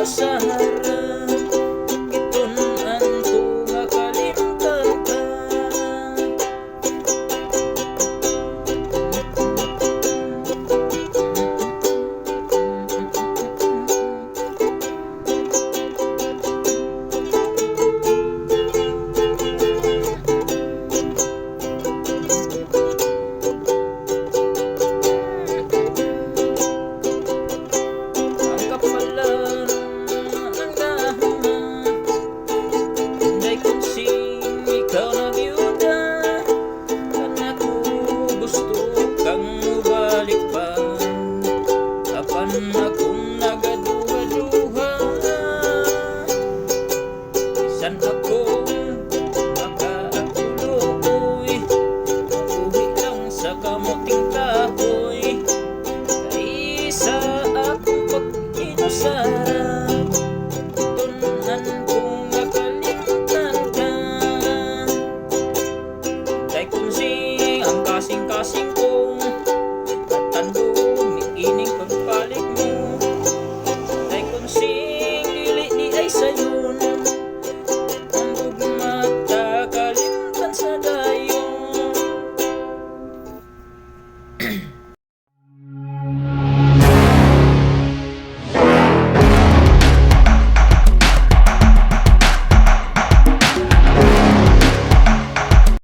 sa harap, gitunan ko nga kalimtan ka. Ikaw na biyuda, kana ko gusto kang mubalik pa. Apan akong nagaduha-duha, bisan akong makaakuloy, uwi lang sa kamuting kahoy, kaysa akong pag-inusarap, tunan kong makalimtan ka. Tay kunsing ang kasing-kasing ko, katandog ni ining pagpalit mo. Tay kunsing dili di ay sayon, ang gugmata kalimtan sa dayon.